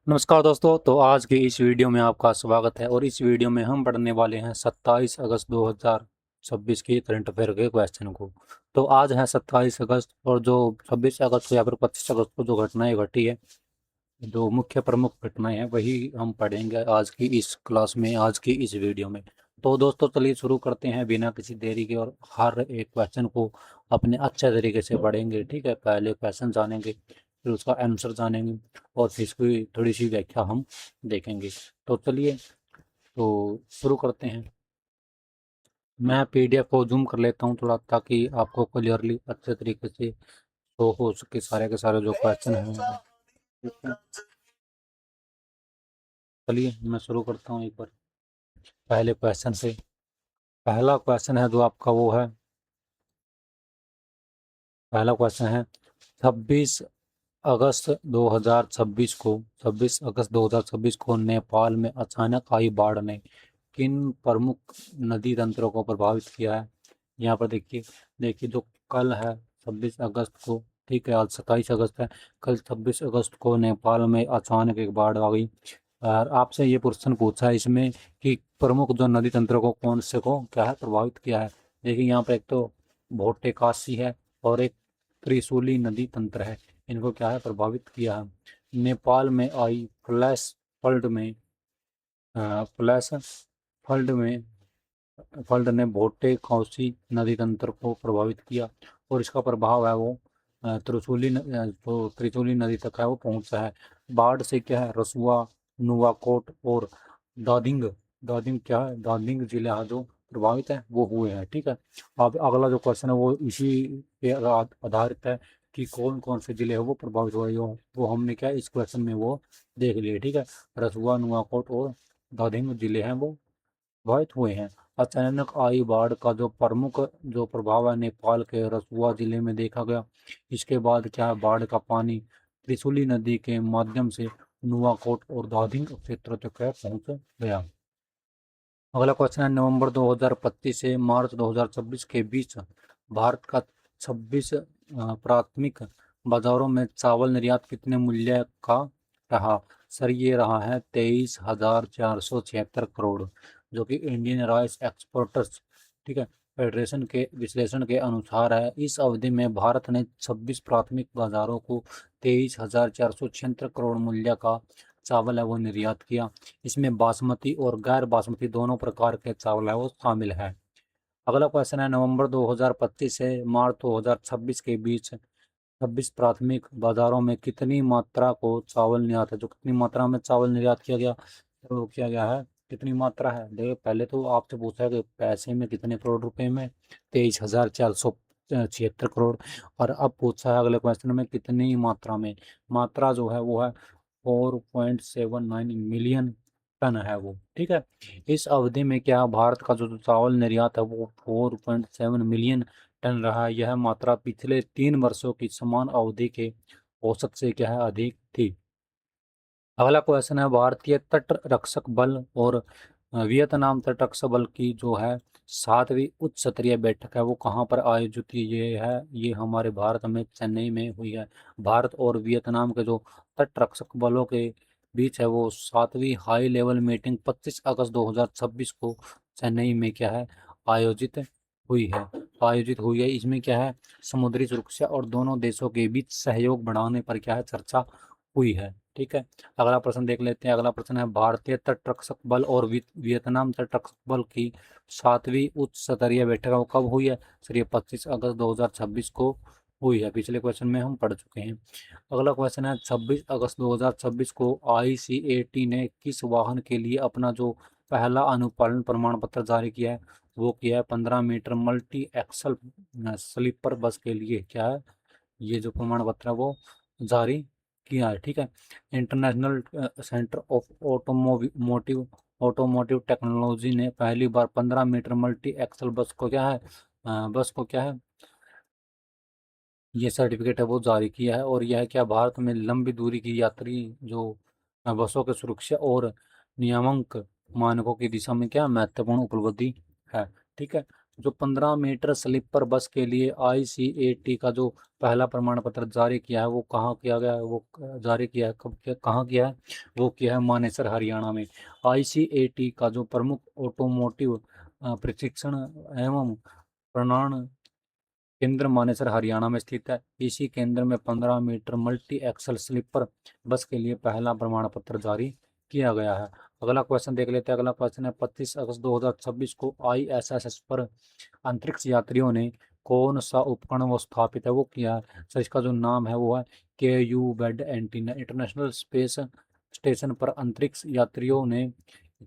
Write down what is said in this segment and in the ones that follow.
नमस्कार दोस्तों। तो आज की इस वीडियो में आपका स्वागत है और इस वीडियो में हम पढ़ने वाले हैं 27 अगस्त 2026 की करंट अफेयर के क्वेश्चन को। तो आज है 27 अगस्त और जो 26 अगस्त या फिर 25 अगस्त को जो घटनाएं घटी है, जो मुख्य प्रमुख घटनाएं हैं, वही हम पढ़ेंगे आज की इस क्लास में, आज की इस वीडियो में। तो दोस्तों चलिए शुरू करते हैं बिना किसी देरी के, और हर एक क्वेश्चन को अपने अच्छे तरीके से पढ़ेंगे। ठीक है, पहले क्वेश्चन जानेंगे, फिर उसका आंसर जानेंगे, और फिर इसकी थोड़ी सी व्याख्या हम देखेंगे। तो चलिए, तो शुरू करते हैं। मैं पीडीएफ को जूम कर लेता हूँ थोड़ा, ताकि आपको क्लियरली अच्छे तरीके से शो हो सके सारे के सारे जो क्वेश्चन हैं। ठीक है, चलिए मैं शुरू करता हूँ एक बार पहले क्वेश्चन से। पहला क्वेश्चन है जो आपका वो है, पहला क्वेश्चन है 26 अगस्त 2026 को 26 अगस्त 2026 को नेपाल में अचानक आई बाढ़ ने किन प्रमुख नदी तंत्रों को प्रभावित किया है। यहाँ पर देखिए, जो कल है 26 अगस्त को, ठीक है, आज 27 अगस्त है, कल 26 अगस्त को नेपाल में अचानक एक बाढ़ आ गई। और आपसे ये क्वेश्चन पूछा है इसमें कि प्रमुख जो नदी तंत्रों को कौन से को क्या है प्रभावित किया है। देखिए यहाँ पर एक तो भोटे काशी है और एक त्रिशूली नदी तंत्र है, इनको क्या है प्रभावित किया है। नेपाल में आई फ्लैश में फ्लैश फ्लड में फ्लड ने भोटे कोसी नदी तंत्र को प्रभावित किया, और इसका प्रभाव है वो जो त्रिशूली नदी तक है वो पहुंचा है। बाढ़ से क्या है रसुआ, नुवाकोट और दादिंग दादिंग क्या है दादिंग जिले हैं जो प्रभावित है वो हुए हैं। ठीक है, अब अगला जो क्वेश्चन है वो इसी पे आधारित है कि कौन कौन से जिले हैं वो प्रभावित हुए, वो हमने क्या है इस क्वेश्चन में वो देख लिए। ठीक है, रसुआ, नुवाकोट और दादिंग जिले हैं वो प्रभावित हुए हैं। अचानक आई बाढ़ का जो प्रमुख जो प्रभाव है नेपाल के रसुआ जिले में देखा गया। इसके बाद क्या है बाढ़ का पानी त्रिशूली नदी के माध्यम से नुआकोट और दादिंग क्षेत्र तक पहुंच गया। अगला क्वेश्चन है नवंबर 2025 से मार्च 2026 के बीच भारत का 26 प्राथमिक बाजारों में चावल निर्यात कितने मूल्य का रहा। सर ये रहा है 23,476 करोड़, जो कि इंडियन राइस एक्सपोर्टर्स, ठीक है, फेडरेशन के विश्लेषण के अनुसार है। इस अवधि में भारत ने 26 प्राथमिक बाजारों को 23,476 करोड़ मूल्य का चावल है वो निर्यात किया। इसमें बासमती और गैर बासमती दोनों प्रकार के चावल है वो शामिल है। अगला क्वेश्चन है नवंबर 2025 से मार्च 2026 के बीच 26 प्राथमिक बाजारों में कितनी मात्रा को चावल निर्यात है, जो कितनी मात्रा में चावल निर्यात किया गया, तो किया गया है कितनी मात्रा है। देखिए पहले तो आपसे पूछा है कि पैसे में कितने करोड़ रुपए में, 23,476 करोड़। और अब पूछा है अगले क्वेश्चन में कितनी मात्रा में, मात्रा जो है वो है 4.79 मिलियन टन है वो। ठीक है, इस अवधि में क्या भारत का जो चावल निर्यात है वो 4.7 मिलियन टन रहा है। यह मात्रा पिछले 3 वर्षों की समान अवधि के औसत से क्या है अधिक थी। अगला क्वेश्चन है भारतीय तट रक्षक बल और वियतनाम तट रक्षक बल की जो है 7वीं उच्च स्तरीय बैठक है वो कहाँ पर आयोजित हुई। ये है, ये हमारे भारत में चेन्नई में हुई है। भारत और वियतनाम के जो तट रक्षक बलों के बीच है वो 7वीं हाई लेवल मीटिंग 25 अगस्त 2026 को चेन्नई में क्या है आयोजित हुई है। इसमें क्या है समुद्री सुरक्षा और दोनों देशों के बीच सहयोग बढ़ाने पर क्या है चर्चा हुई है। ठीक है, अगला प्रश्न देख लेते हैं। अगला प्रश्न है भारतीय तट रक्षक बल और वियतनाम तट रक्षक बल की 7वीं उच्च स्तरीय बैठक वो कब हुई है। सर ये 25 अगस्त 2026 को हुई है, पिछले क्वेश्चन में हम पढ़ चुके हैं। अगला क्वेश्चन है 26 अगस्त 2026 को आईसीएटी ने किस वाहन के लिए अपना जो पहला अनुपालन प्रमाण पत्र जारी किया है, वो किया है 15 metre multi axle sleeper bus के लिए क्या है ये जो प्रमाण पत्र है वो जारी किया है। ठीक है, international centre of automotive technology ने पहली बार 15 मीटर मल्टी एक्सल बस को क्या है ये सर्टिफिकेट है वो जारी किया है। और यह क्या भारत में लंबी दूरी की यात्री जो बसों के सुरक्षा और नियामक मानकों की दिशा में क्या महत्वपूर्ण उपलब्धि है। ठीक है, जो 15 मीटर स्लीपर बस के लिए ICAT का जो पहला प्रमाण पत्र जारी किया है वो कहाँ किया गया है, वो जारी किया है, कब किया, कहाँ किया है, वो किया है मानेसर हरियाणा में। ICAT का जो प्रमुख ऑटोमोटिव प्रशिक्षण एवं प्रणान केंद्र मानेसर हरियाणा में स्थित है। इसी केंद्र में 15 metre multi axle sleeper bus के लिए पहला प्रमाण पत्र जारी किया गया है। अगला क्वेश्चन देख लेते हैं। अगला क्वेश्चन है 25 अगस्त 2026 को ISS पर अंतरिक्ष यात्रियों ने कौन सा उपकरण वो स्थापित है, वो किया है। सर इसका जो नाम है वो है KU bed antenna. International space station पर अंतरिक्ष यात्रियों ने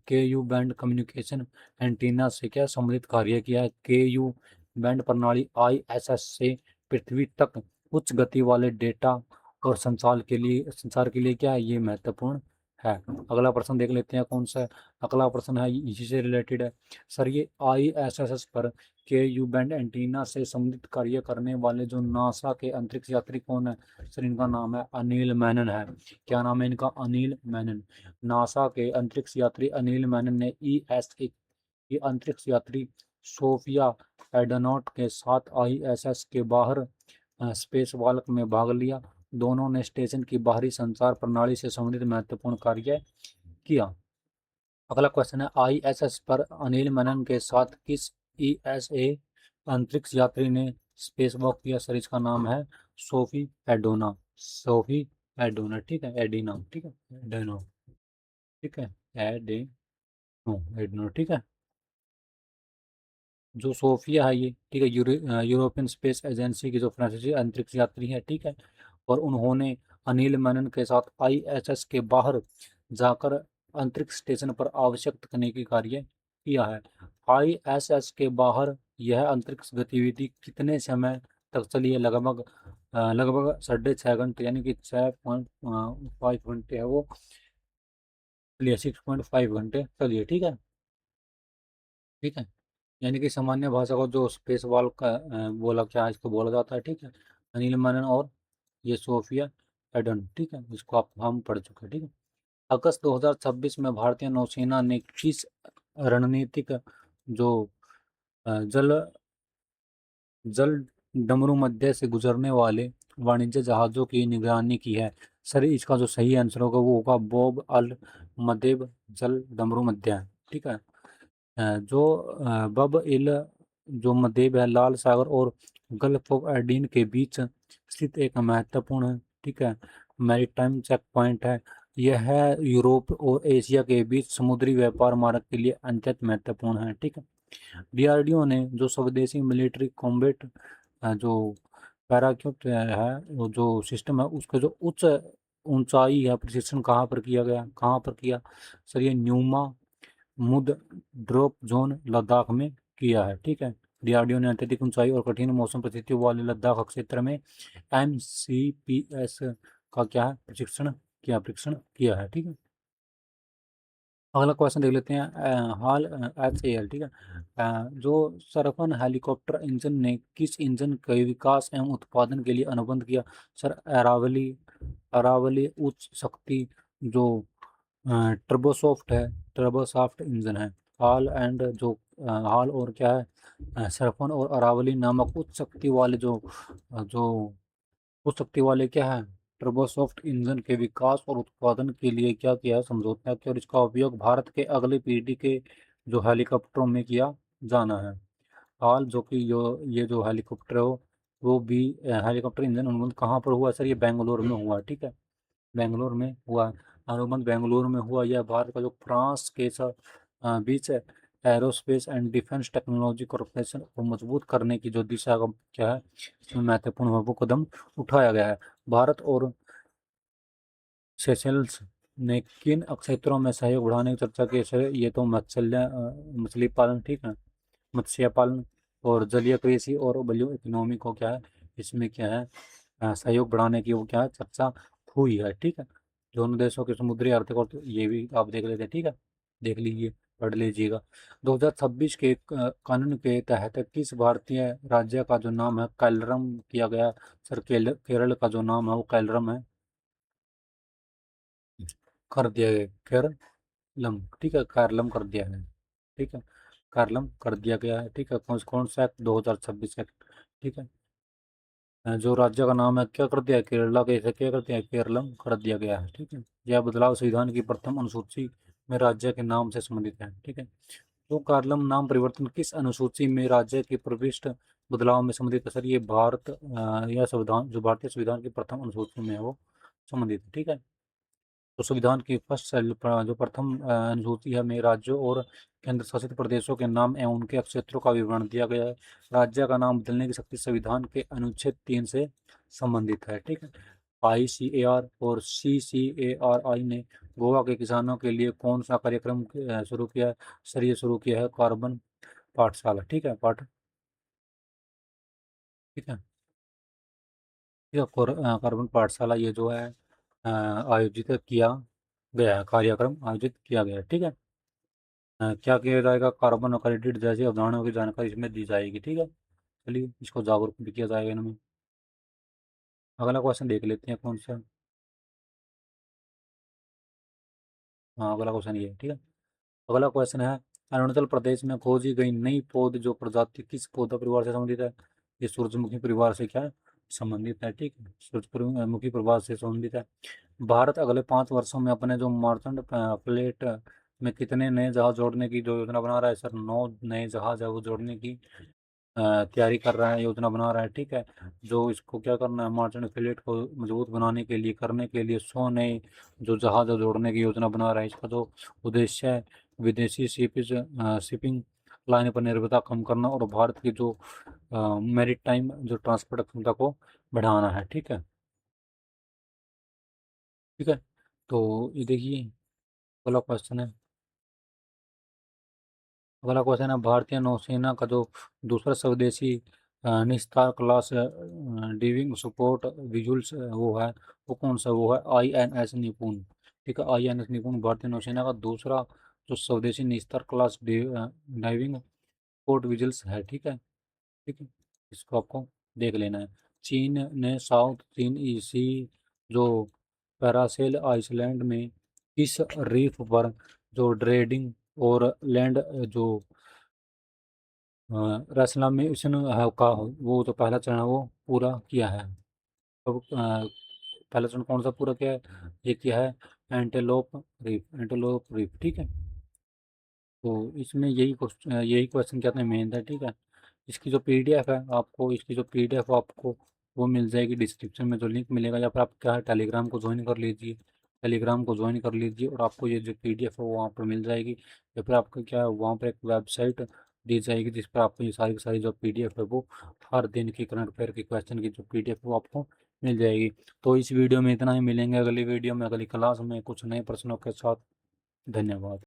KU बैंड कम्युनिकेशन एंटीना से क्या सम्मिलित कार्य किया है। KU बैंड प्रणाली ISS से पृथ्वी तक उच्च गति वाले डेटा और संचार के लिए क्या है, ये महत्वपूर्ण है। अगला प्रश्न देख लेते हैं कौन सा है। अगला प्रश्न है इसी से रिलेटेड है। सर ये ISS पर KU बैंड एंटीना से संबंधित कार्य करने वाले जो नासा के अंतरिक्ष यात्री कौन है। सर इनका नाम है अनिल मेनन है। क्या नाम है इनका, अनिल मेनन। नासा के अंतरिक्ष यात्री अनिल मेनन ने ये अंतरिक्ष यात्री सोफिया एडनॉट के साथ ISS के बाहर स्पेस वॉक में भाग लिया। दोनों ने स्टेशन की बाहरी संचार प्रणाली से संबंधित महत्वपूर्ण कार्य किया। अगला क्वेश्चन है ISS पर अनिल मेनन के साथ किस ESA अंतरिक्ष यात्री ने स्पेस वॉक किया। सर इसका नाम है सोफी एडोना। सोफी एडोना, ठीक है, एडिना, ठीक है, एडेनो, ठीक है, एडेनो, एडिनो, ठीक है। जो सोफिया है ये, ठीक है, यूरोपियन स्पेस एजेंसी की जो फ्रांसीसी अंतरिक्ष यात्री है, ठीक है। और उन्होंने अनिल मेनन के साथ ISS के बाहर जाकर अंतरिक्ष स्टेशन पर आवश्यक तकनीकी कार्य किया है। ISS के बाहर यह अंतरिक्ष गतिविधि कितने समय तक चली है। लगभग 6.5 घंटे, यानी कि 6.5 घंटे है वो, चलिए 6.5 घंटे चलिए, ठीक है, ठीक है। यानी कि सामान्य भाषा को जो स्पेस वॉल का बोला, क्या इसको बोला जाता है, ठीक है। अनिल मेनन और ये सोफिया एडन, ठीक है, इसको आप हम पढ़ चुके हैं, ठीक है। अगस्त 2026 में भारतीय नौसेना ने किस रणनीतिक जो जल जल डमरू मध्य से गुजरने वाले वाणिज्य जहाजों की निगरानी की है। सर इसका जो सही आंसर होगा वो होगा बॉब अल मदेब जल डमरू मध्य है, ठीक है। जो बब इल जो मदेब है, लाल सागर और गल्फ ऑफ एडिन के बीच स्थित एक महत्वपूर्ण, ठीक है, मैरीटाइम चेक पॉइंट है। यह है यूरोप और एशिया के बीच समुद्री व्यापार मार्ग के लिए अत्यंत महत्वपूर्ण है, ठीक है। DRDO ने जो स्वदेशी मिलिट्री कॉम्बैट जो पैराक्यूट है, वो जो सिस्टम है, उसका जो उच्च ऊंचाई है प्रशिक्षण कहाँ पर किया गया, कहाँ पर किया। सर ये न्यूमा मुद ड्रॉप जोन लद्दाख में किया है, ठीक है। DRDO ने अत्यधिक ऊंचाई और कठिन मौसम परिस्थितियों वाले लद्दाख क्षेत्र में MCPS का क्या है, परीक्षण किया है, ठीक है। अगला क्वेश्चन देख लेते हैं। हाल HAL, ठीक है। जो सरफन हेलीकॉप्टर इंजन ने किस इंजन के विकास एवं उत्पादन के लिए अनुबंध किया। सर अरावली अरावली उच्च शक्ति जो टर्बोसॉफ्ट है, टर्बोसॉफ्ट इंजन है। हाल और क्या है, सरफन और अरावली नामक उच्च शक्ति वाले क्या है, टर्बोसॉफ्ट इंजन के विकास और उत्पादन के लिए क्या किया है, समझौता किया, और इसका उपयोग भारत के अगली पीढ़ी के जो हेलीकॉप्टरों में किया जाना है। हाल जो कि ये जो हेलीकॉप्टर हो, वो भी हेलीकॉप्टर इंजन अनुबंध कहाँ पर हुआ। सर ये बेंगलोर में हुआ, ठीक है, बेंगलोर में हुआ। अनुबंध बेंगलुरु में हुआ। यह भारत का जो फ्रांस के साथ बीच aerospace and defence technology corporation को मजबूत करने की जो दिशा का क्या है, इसमें महत्वपूर्ण वो कदम उठाया गया है। भारत और सेशेल्स ने किन क्षेत्रों में सहयोग बढ़ाने की चर्चा की। सर ये तो मछली पालन, ठीक है, मत्स्य पालन और जलीय कृषि और ब्लू इकोनॉमी को क्या है, इसमें क्या है, सहयोग बढ़ाने की वो क्या है, चर्चा हुई है, ठीक है। दोनों देशों के समुद्री आर्थिक और ये भी आप देख लेते हैं, ठीक है, देख लीजिए, पढ़ लीजिएगा। 2026 के कानून के तहत किस भारतीय राज्य का जो नाम है कैलरम किया गया। सर केरल का जो नाम है वो कैलरम है, कर दिया गया केरलम, ठीक है, कैरलम कर दिया है, ठीक है। कार्यालय कर दिया गया है। ठीक है, कौन सा एक्ट, 2026 एक्ट। ठीक है, जो राज्य का नाम है क्या कर दिया, केरला के, इसे क्या कर दिया, केरलम कर दिया गया है। ठीक है, यह बदलाव संविधान की प्रथम अनुसूची में राज्य के नाम से संबंधित है। ठीक है, तो कार्लम नाम परिवर्तन किस अनुसूची में राज्य के प्रविष्ट बदलाव में संबंधित है? सर ये भारत या संविधान, जो भारतीय संविधान की प्रथम अनुसूची में है वो संबंधित है। ठीक है, तो संविधान की फर्स्ट जो प्रथम अनुसूची है में राज्यों और केंद्र शासित प्रदेशों के नाम एवं उनके क्षेत्रों का विवरण दिया गया है। राज्य का नाम बदलने की शक्ति संविधान के अनुच्छेद 3 से संबंधित है। ठीक है, ICAR और CCARI ने गोवा के किसानों के लिए कौन सा कार्यक्रम शुरू किया है? सर ये शुरू किया है कार्बन पाठशाला। ठीक है, ठीक है, ये कार्बन पाठशाला ये जो है आयोजित किया गया है, कार्यक्रम आयोजित किया गया है। ठीक है, क्या किया जाएगा, कार्बन क्रेडिट जैसी अवधारणाओं की जानकारी इसमें दी जाएगी। ठीक है, चलिए इसको जागरूक भी किया जाएगा इनमें। अगला क्वेश्चन देख लेते हैं कौन सा। हाँ, अगला क्वेश्चन ये है। ठीक है, अगला क्वेश्चन है, अरुणाचल प्रदेश में खोजी गई नई पौध जो प्रजाति किस पौधा परिवार से संबंधित है? ये सूरजमुखी परिवार से क्या है, संबंधित है। ठीक है, सूरजमुखी परिवार से संबंधित है। भारत अगले 5 वर्षों में अपने जो मर्चेंट फ्लीट में कितने नए जहाज जोड़ने की जो योजना बना रहा है? सर 9 नए जहाज है वो जोड़ने की तैयारी कर रहा है, योजना बना रहा है। ठीक है, जो इसको क्या करना है, मर्चेंट फ्लीट को मजबूत बनाने के लिए, करने के लिए 100 नए जो जहाज जोड़ने की योजना बना रहा है। इसका जो उद्देश्य है, विदेशी शिपिंग लाइन पर निर्भरता कम करना और भारत की जो मैरीटाइम जो ट्रांसपोर्ट क्षमता को बढ़ाना है। ठीक है, ठीक है, तो ये देखिए अगला क्वेश्चन है। अगला क्वेश्चन है, भारतीय नौसेना का जो दूसरा स्वदेशी निस्तार क्लास डिविंग सपोर्ट विजुअल्स वो है, वो कौन सा, वो है INS निपुण। ठीक है, INS निपुण भारतीय नौसेना का दूसरा जो स्वदेशी निस्तार क्लास डाइविंग सपोर्ट विजुअल्स है। ठीक है, ठीक है, इसको आपको देख लेना है। चीन ने साउथ चीन सी जो पैरासेल आइसलैंड में किस रीफ पर जो ड्रेडिंग और लैंड जो रेसलामेशन है का वो जो पहला चरण है वो पूरा किया है। तो पहला चरण कौन सा पूरा किया है? ये किया है एंटेलोप रीफ। ठीक है, तो इसमें यही क्वेश्चन क्या था, मेन था। ठीक है, इसकी जो PDF है आपको, इसकी जो PDF आपको वो मिल जाएगी डिस्क्रिप्शन में, जो लिंक मिलेगा, या फिर आप क्या है टेलीग्राम को ज्वाइन कर लीजिए। टेलीग्राम को ज्वाइन कर लीजिए और आपको ये जो PDF है वो वहाँ पर मिल जाएगी। या फिर आपको क्या है, वहाँ पर एक वेबसाइट दी जाएगी जिस पर आपको ये सारी की सारी जो PDF है वो हर दिन की करंट अफेयर की क्वेश्चन की जो PDF है वो आपको मिल जाएगी। तो इस वीडियो में इतना ही, मिलेंगे अगली वीडियो में अगली क्लास में कुछ नए प्रश्नों के साथ। धन्यवाद।